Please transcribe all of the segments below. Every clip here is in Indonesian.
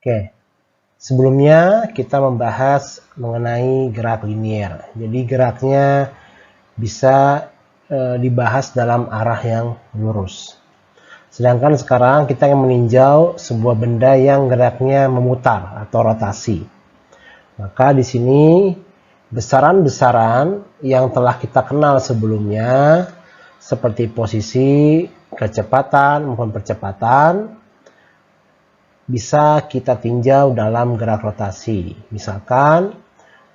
Oke, sebelumnya kita membahas mengenai gerak linier. Jadi geraknya bisa dibahas dalam arah yang lurus. Sedangkan sekarang kita ingin meninjau sebuah benda yang geraknya memutar atau rotasi. Maka di sini besaran-besaran yang telah kita kenal sebelumnya seperti posisi, kecepatan maupun percepatan bisa kita tinjau dalam gerak rotasi. Misalkan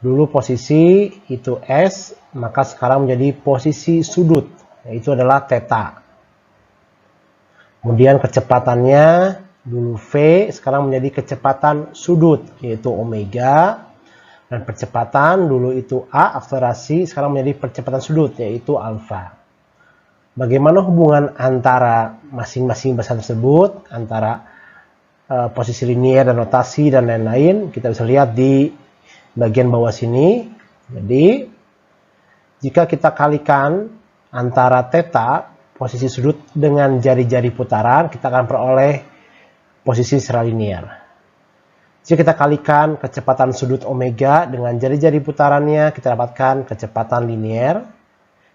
dulu posisi itu S, maka sekarang menjadi posisi sudut, yaitu adalah theta. Kemudian kecepatannya dulu V, sekarang menjadi kecepatan sudut, yaitu omega. Dan percepatan dulu itu A, akselerasi, sekarang menjadi percepatan sudut, yaitu alfa. Bagaimana hubungan antara masing-masing besaran tersebut, antara posisi linier dan rotasi dan lain-lain, kita bisa lihat di bagian bawah sini. Jadi jika kita kalikan antara theta, posisi sudut, dengan jari-jari putaran, kita akan peroleh posisi secara linier. Jika kita kalikan kecepatan sudut omega dengan jari-jari putarannya, kita dapatkan kecepatan linier.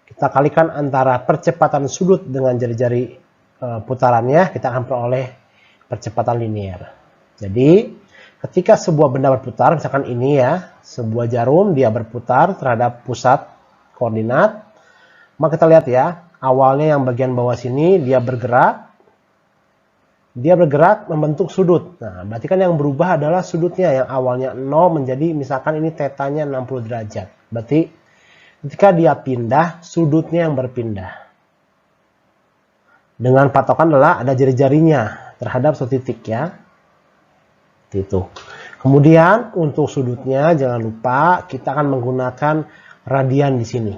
Kita kalikan antara percepatan sudut dengan jari-jari putarannya, kita akan peroleh percepatan linier. Jadi ketika sebuah benda berputar, misalkan ini ya, sebuah jarum dia berputar terhadap pusat koordinat, maka kita lihat ya, awalnya yang bagian bawah sini dia bergerak membentuk sudut. Nah, berarti kan yang berubah adalah sudutnya, yang awalnya 0 menjadi misalkan ini tetanya 60 derajat. Berarti ketika dia pindah, sudutnya yang berpindah. Dengan patokan adalah ada jari-jarinya terhadap suatu titik ya. Itu. Kemudian untuk sudutnya jangan lupa kita akan menggunakan radian di sini.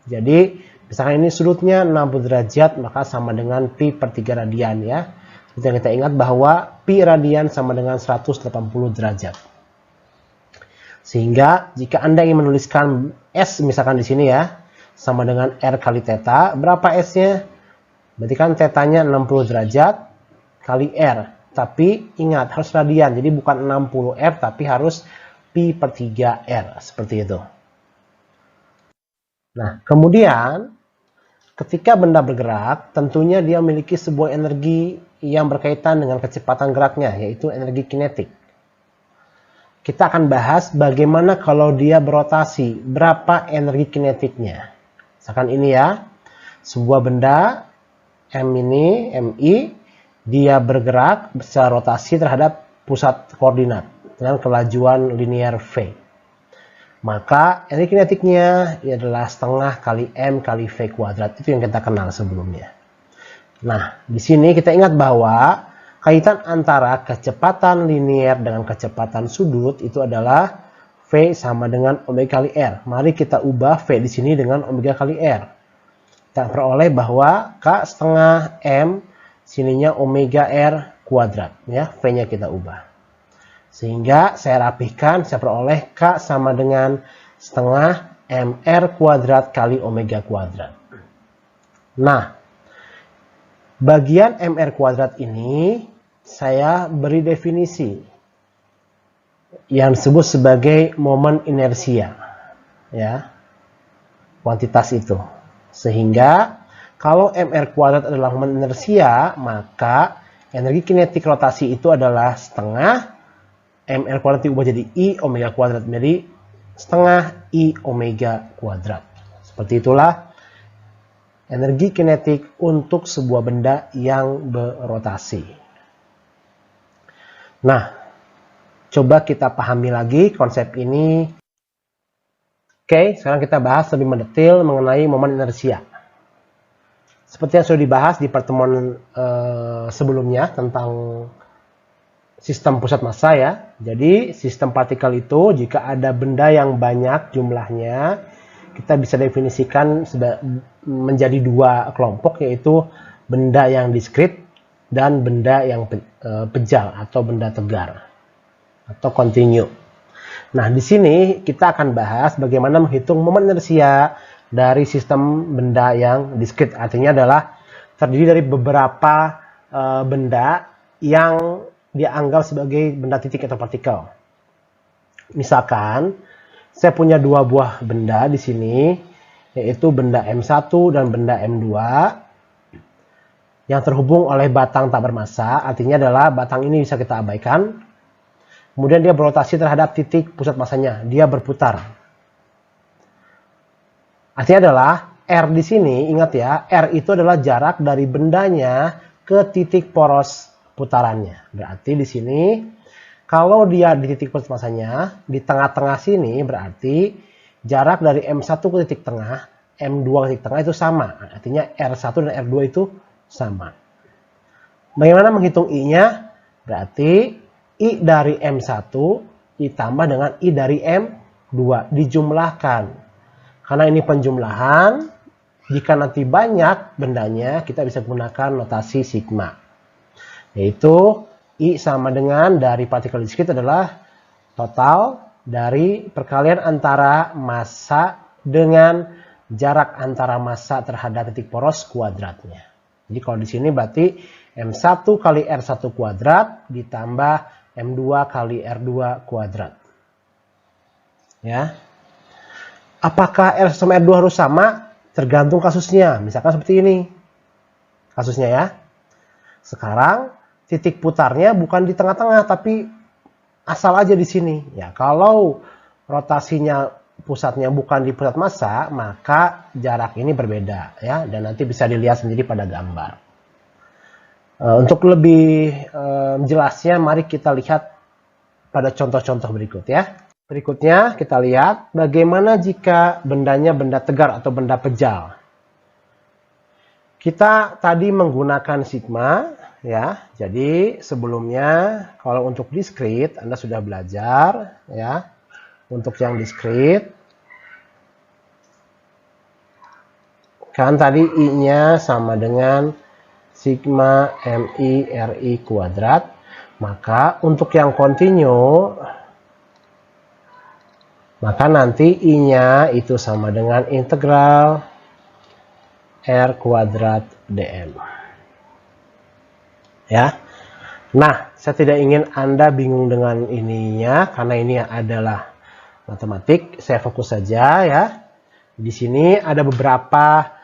Jadi misalkan ini sudutnya 60 derajat, maka sama dengan pi per 3 radian ya. Seperti yang kita ingat bahwa pi radian sama dengan 180 derajat. Sehingga jika Anda ingin menuliskan S misalkan di sini ya, sama dengan R kali theta, berapa S-nya? Berarti kan tetanya 60 derajat kali R. Tapi ingat harus radian, jadi bukan 60 R tapi harus pi per 3 R, seperti itu. Nah, kemudian ketika benda bergerak, tentunya dia memiliki sebuah energi yang berkaitan dengan kecepatan geraknya, yaitu energi kinetik. Kita akan bahas bagaimana kalau dia berotasi, berapa energi kinetiknya. Misalkan ini ya, sebuah benda M ini, MI, dia bergerak secara rotasi terhadap pusat koordinat dengan kelajuan linear V. Maka energi kinetiknya adalah setengah kali M kali V kuadrat. Itu yang kita kenal sebelumnya. Nah, di sini kita ingat bahwa kaitan antara kecepatan linier dengan kecepatan sudut itu adalah V sama dengan omega kali R. Mari kita ubah V di sini dengan omega kali R. Kita peroleh bahwa K setengah M, sininya omega R kuadrat. Ya, V-nya kita ubah. Sehingga saya rapihkan, saya peroleh K sama dengan setengah MR kuadrat kali omega kuadrat. Nah, bagian MR kuadrat ini saya beri definisi yang disebut sebagai momen inersia. Ya, kuantitas itu. Sehingga kalau MR kuadrat adalah momen inersia, maka energi kinetik rotasi itu adalah setengah MR kuadrat diubah jadi I omega kuadrat, menjadi setengah I omega kuadrat. Seperti itulah energi kinetik untuk sebuah benda yang berotasi. Nah, coba kita pahami lagi konsep ini. Oke, sekarang kita bahas lebih mendetail mengenai momen inersia. Seperti yang sudah dibahas di pertemuan sebelumnya tentang sistem pusat massa ya. Jadi sistem partikel itu jika ada benda yang banyak jumlahnya, kita bisa definisikan menjadi dua kelompok, yaitu benda yang diskrit dan benda yang pejal atau benda tegar atau kontinu. Nah, di sini kita akan bahas bagaimana menghitung momen inersia dari sistem benda yang diskrit. Artinya adalah terdiri dari beberapa benda yang dia anggap sebagai benda titik atau partikel. Misalkan saya punya dua buah benda di sini, yaitu benda M1 dan benda M2 yang terhubung oleh batang tak bermassa. Artinya adalah batang ini bisa kita abaikan. Kemudian dia berotasi terhadap titik pusat massanya, dia berputar. Artinya adalah R di sini, ingat ya, R itu adalah jarak dari bendanya ke titik poros putarannya. Berarti di sini kalau dia di titik pusat massanya, di tengah-tengah sini berarti jarak dari M1 ke titik tengah, M2 ke titik tengah itu sama. Artinya R1 dan R2 itu sama. Bagaimana menghitung I-nya? Berarti I dari M1 ditambah dengan I dari M2 dijumlahkan. Karena ini penjumlahan, jika nanti banyak bendanya, kita bisa gunakan notasi sigma. Yaitu I sama dengan dari partikel diskrit adalah total dari perkalian antara massa dengan jarak antara massa terhadap titik poros kuadratnya. Jadi kalau di sini berarti M1 kali R1 kuadrat ditambah M2 kali R2 kuadrat. Ya. Apakah R sama R2 harus sama? Tergantung kasusnya. Misalkan seperti ini. Kasusnya ya. Sekarang titik putarnya bukan di tengah-tengah tapi asal aja di sini. Ya, kalau rotasinya pusatnya bukan di pusat massa, maka jarak ini berbeda ya, dan nanti bisa dilihat sendiri pada gambar. Untuk lebih jelasnya, mari kita lihat pada contoh-contoh berikut ya. Berikutnya kita lihat bagaimana jika bendanya benda tegar atau benda pejal. Kita tadi menggunakan sigma ya. Jadi sebelumnya kalau untuk diskrit Anda sudah belajar ya. Untuk yang diskrit kan tadi I-nya sama dengan sigma MI RI kuadrat. Maka untuk yang kontinu, maka nanti I-nya itu sama dengan integral R kuadrat dm. Ya. Nah, saya tidak ingin Anda bingung dengan ininya karena ini adalah matematik. Saya fokus saja ya. Di sini ada beberapa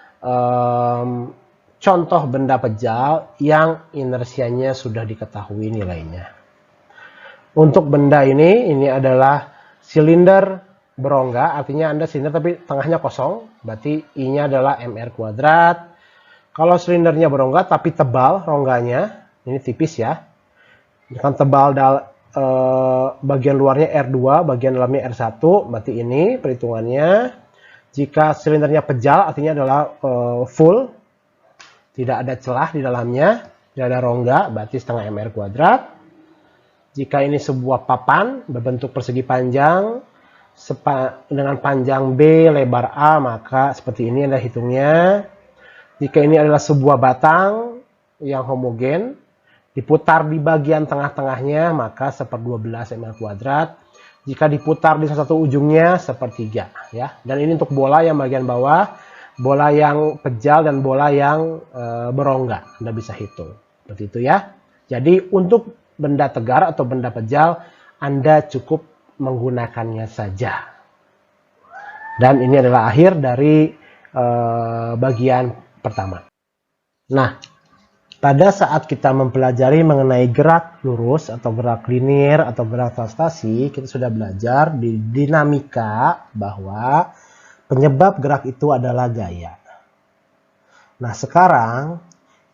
contoh benda pejal yang inersianya sudah diketahui nilainya. Untuk benda ini adalah silinder berongga, artinya Anda silinder tapi tengahnya kosong, berarti I-nya adalah MR kuadrat. Kalau silindernya berongga tapi tebal rongganya, ini tipis ya, kan tebal bagian luarnya R2, bagian dalamnya R1, berarti ini perhitungannya. Jika silindernya pejal, artinya adalah full, tidak ada celah di dalamnya, tidak ada rongga, berarti setengah MR kuadrat. Jika ini sebuah papan berbentuk persegi panjang dengan panjang B, lebar A, maka seperti ini Anda hitungnya. Jika ini adalah sebuah batang yang homogen, diputar di bagian tengah-tengahnya, maka 1/12 MR kuadrat. Jika diputar di salah satu ujungnya, 1/3. Ya. Dan ini untuk bola yang bagian bawah, bola yang pejal dan bola yang berongga. Anda bisa hitung. Seperti itu ya. Jadi untuk benda tegar atau benda pejal, Anda cukup menggunakannya saja. Dan ini adalah akhir dari bagian pertama. Nah, pada saat kita mempelajari mengenai gerak lurus atau gerak linear atau gerak translasi, kita sudah belajar di dinamika bahwa penyebab gerak itu adalah gaya. Nah, sekarang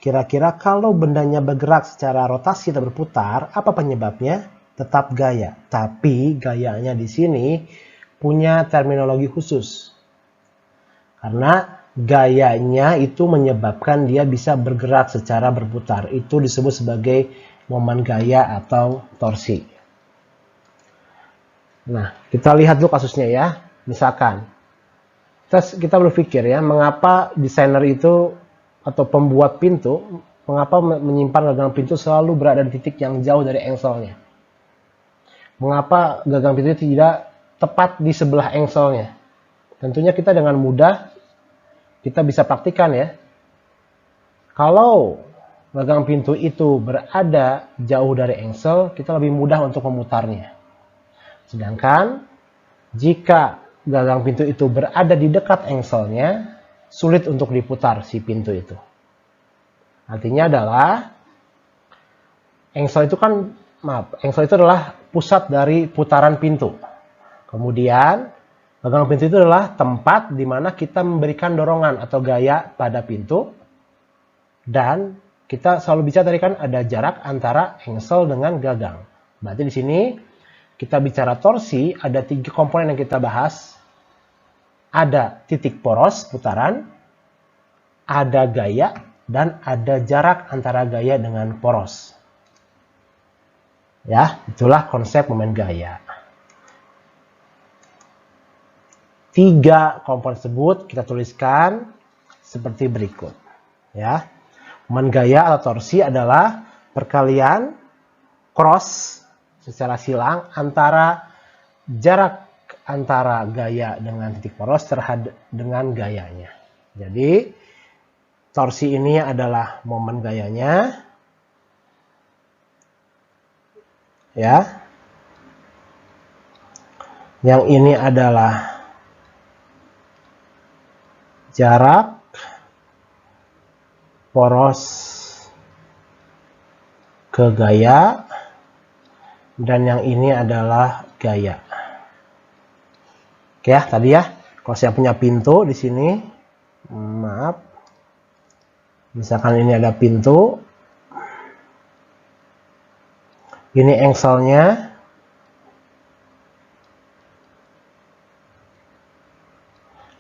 kira-kira kalau bendanya bergerak secara rotasi atau berputar, apa penyebabnya? Tetap gaya. Tapi gayanya di sini punya terminologi khusus. Karena gayanya itu menyebabkan dia bisa bergerak secara berputar. Itu disebut sebagai momen gaya atau torsi. Nah, kita lihat dulu kasusnya ya. Misalkan, kita berpikir ya, mengapa desainer itu atau pembuat pintu, mengapa menyimpan gagang pintu selalu berada di titik yang jauh dari engselnya? Mengapa gagang pintu tidak tepat di sebelah engselnya? Tentunya kita dengan mudah kita bisa praktikan ya. Kalau gagang pintu itu berada jauh dari engsel, kita lebih mudah untuk memutarnya. Sedangkan jika gagang pintu itu berada di dekat engselnya, sulit untuk diputar si pintu itu. Artinya adalah engsel itu adalah pusat dari putaran pintu. Kemudian gagang pintu itu adalah tempat di mana kita memberikan dorongan atau gaya pada pintu, dan kita selalu bicara tadi kan ada jarak antara engsel dengan gagang. Berarti di sini kita bicara torsi, ada 3 komponen yang kita bahas. Ada titik poros putaran, ada gaya, dan ada jarak antara gaya dengan poros. Ya, itulah konsep momen gaya. 3 komponen tersebut kita tuliskan seperti berikut. Ya, momen gaya atau torsi adalah perkalian cross secara silang antara jarak antara gaya dengan titik poros terhadap dengan gayanya. Jadi torsi ini adalah momen gayanya, ya. Yang ini adalah jarak poros ke gaya, dan yang ini adalah gaya. Oke ya, tadi ya, kalau saya punya pintu di sini, maaf, misalkan ini ada pintu, ini engselnya,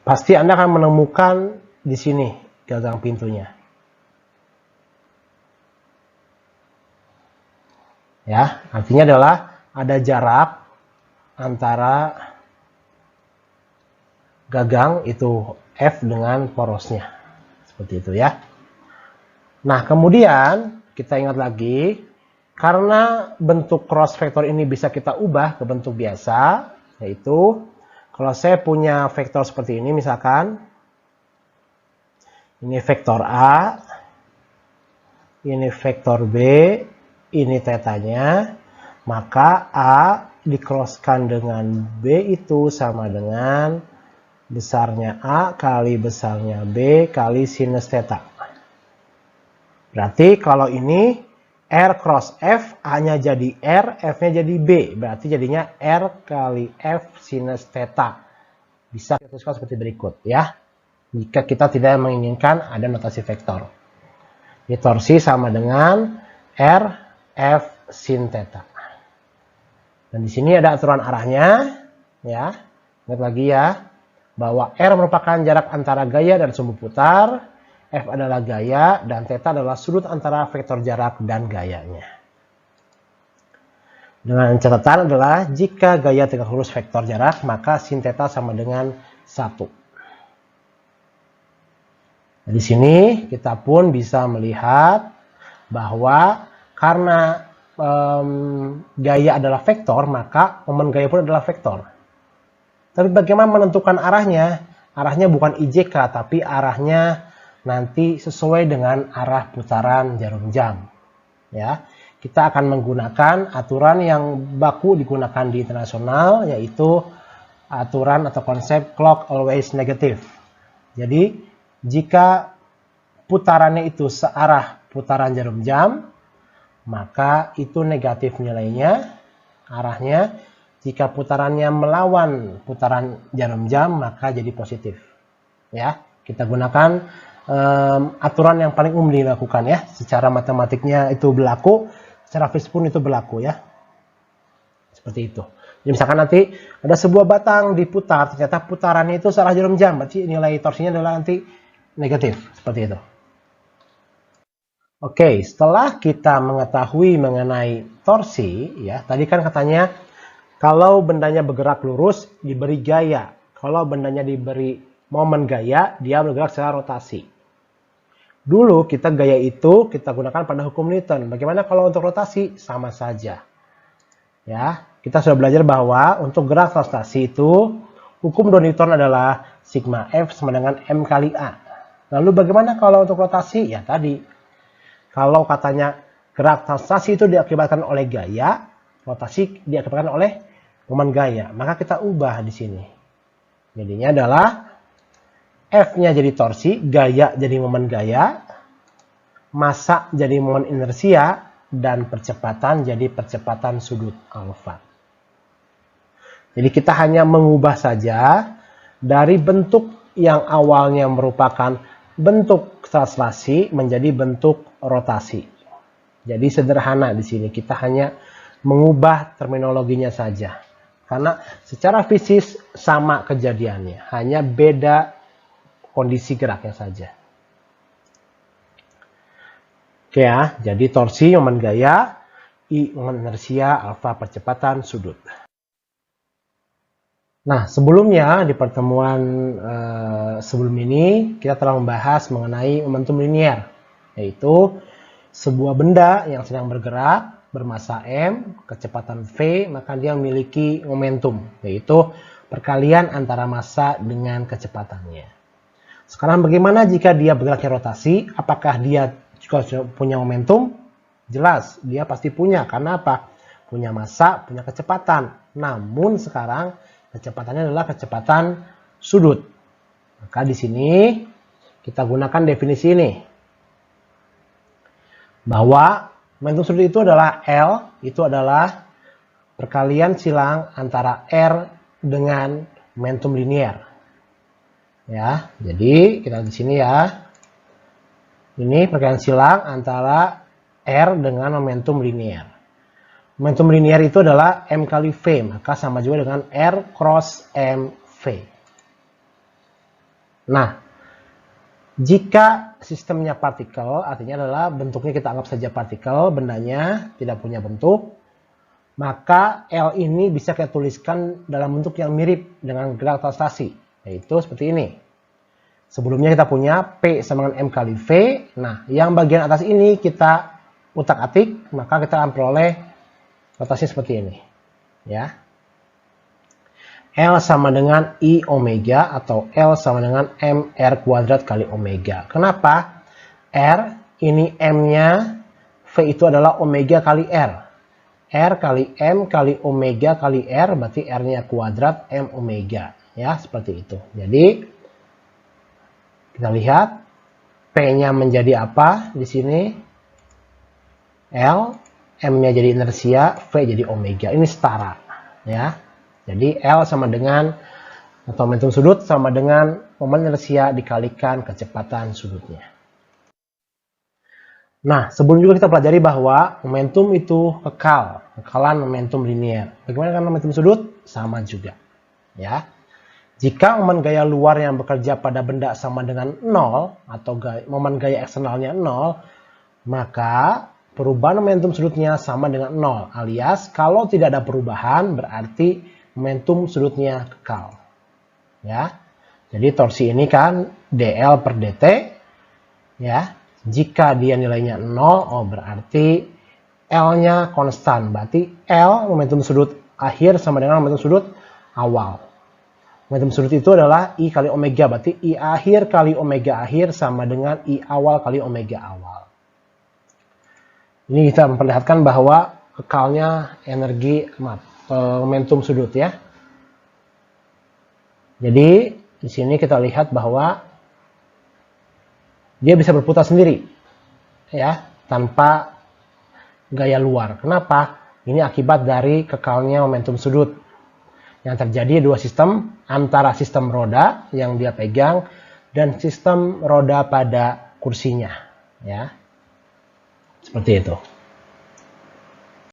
pasti Anda akan menemukan di sini gagang pintunya. Ya, artinya adalah ada jarak antara gagang itu F dengan porosnya. Seperti itu ya. Nah, kemudian kita ingat lagi, karena bentuk cross vektor ini bisa kita ubah ke bentuk biasa, yaitu kalau saya punya vektor seperti ini, misalkan ini vektor A, ini vektor B, ini tetanya, maka A dikrosskan dengan B itu sama dengan besarnya A kali besarnya B kali sinus theta. Berarti kalau ini R cross F, A-nya jadi R, F-nya jadi B. Berarti jadinya R kali F sinus theta. Bisa kita tuliskan seperti berikut ya. Jika kita tidak menginginkan ada notasi vektor. Ini torsi sama dengan R, F sin theta. Dan di sini ada aturan arahnya ya. Ingat lagi ya, bahwa R merupakan jarak antara gaya dan sumbu putar, F adalah gaya, dan theta adalah sudut antara vektor jarak dan gayanya. Dengan catatan adalah jika gaya tegak lurus vektor jarak, maka sin theta sama dengan 1. Nah, di sini kita pun bisa melihat bahwa karena gaya adalah vektor, maka momen gaya pun adalah vektor. Tapi bagaimana menentukan arahnya? Arahnya bukan IJK, tapi arahnya nanti sesuai dengan arah putaran jarum jam. Ya, kita akan menggunakan aturan yang baku digunakan di internasional, yaitu aturan atau konsep clock always negative. Jadi, jika putarannya itu searah putaran jarum jam, maka itu negatif nilainya, arahnya. Jika putarannya melawan putaran jarum jam, maka jadi positif. Ya, kita gunakan aturan yang paling umum dilakukan ya. Secara matematiknya itu berlaku, secara fisik pun itu berlaku ya. Seperti itu. Jadi misalkan nanti ada sebuah batang diputar, ternyata putarannya itu searah jarum jam, berarti nilai torsinya adalah nanti negatif. Seperti itu. Oke, setelah kita mengetahui mengenai torsi, ya, tadi kan katanya kalau bendanya bergerak lurus, diberi gaya. Kalau bendanya diberi momen gaya, dia bergerak secara rotasi. Dulu kita gaya itu kita gunakan pada hukum Newton. Bagaimana kalau untuk rotasi? Sama saja. Ya, kita sudah belajar bahwa untuk gerak rotasi itu, hukum 2 Newton adalah sigma F sama dengan M kali A. Lalu bagaimana kalau untuk rotasi? Ya tadi, Kalau katanya gerak translasi itu diakibatkan oleh gaya, rotasi diakibatkan oleh momen gaya, maka kita ubah di sini. Jadinya adalah F-nya jadi torsi, gaya jadi momen gaya, massa jadi momen inersia, dan percepatan jadi percepatan sudut alfa. Jadi kita hanya mengubah saja dari bentuk yang awalnya merupakan bentuk translasi menjadi bentuk rotasi. Jadi sederhana di sini, kita hanya mengubah terminologinya saja. Karena secara fisik sama kejadiannya, hanya beda kondisi geraknya saja. Oke ya, jadi torsi momen gaya, I momen inersia, alfa percepatan sudut. Nah, sebelumnya di pertemuan sebelum ini kita telah membahas mengenai momentum linier, yaitu sebuah benda yang sedang bergerak bermassa M, kecepatan V, maka dia memiliki momentum, yaitu perkalian antara massa dengan kecepatannya. Sekarang bagaimana jika dia bergeraknya rotasi? Apakah dia juga punya momentum? Jelas, dia pasti punya. Karena apa? Punya massa, punya kecepatan. Namun sekarang kecepatannya adalah kecepatan sudut. Maka di sini kita gunakan definisi ini. Bahwa momentum sudut itu adalah L, itu adalah perkalian silang antara R dengan momentum linier. Ya, jadi kita di sini ya. Ini perkalian silang antara R dengan momentum linier. Momentum linier itu adalah M kali V, maka sama juga dengan R cross MV. Nah, jika sistemnya partikel, artinya adalah bentuknya kita anggap saja partikel, bendanya tidak punya bentuk, maka L ini bisa kita tuliskan dalam bentuk yang mirip dengan gerak translasi, yaitu seperti ini. Sebelumnya kita punya P sama dengan M kali V. Nah, yang bagian atas ini kita utak-atik, maka kita akan peroleh rotasi seperti ini. Ya. L sama dengan I omega atau L sama dengan MR kuadrat kali omega. Kenapa? R, ini M-nya, V itu adalah omega kali R. R kali M kali omega kali R, berarti R-nya kuadrat M omega. Ya, seperti itu. Jadi, kita lihat P-nya menjadi apa di sini? L, M-nya jadi inersia, V jadi omega. Ini setara. Ya. Jadi L sama dengan, atau momentum sudut sama dengan momen inersia dikalikan kecepatan sudutnya. Nah, sebelum juga kita pelajari bahwa momentum itu kekal, kekalan momentum linier. Bagaimana dengan momentum sudut? Sama juga. Ya. Jika momen gaya luar yang bekerja pada benda sama dengan 0, atau momen gaya eksternalnya 0, maka perubahan momentum sudutnya sama dengan 0. Alias, kalau tidak ada perubahan, berarti momentum sudutnya kekal. Ya. Jadi torsi ini kan dl per dt. Ya. Jika dia nilainya 0, oh berarti L-nya konstan. Berarti L momentum sudut akhir sama dengan momentum sudut awal. Momentum sudut itu adalah I kali omega. Berarti I akhir kali omega akhir sama dengan I awal kali omega awal. Ini kita memperlihatkan bahwa kekalnya energi, momentum sudut ya. Jadi di sini kita lihat bahwa dia bisa berputar sendiri ya, tanpa gaya luar. Kenapa? Ini akibat dari kekalnya momentum sudut. Yang terjadi dua sistem, antara sistem roda yang dia pegang dan sistem roda pada kursinya ya. Seperti itu.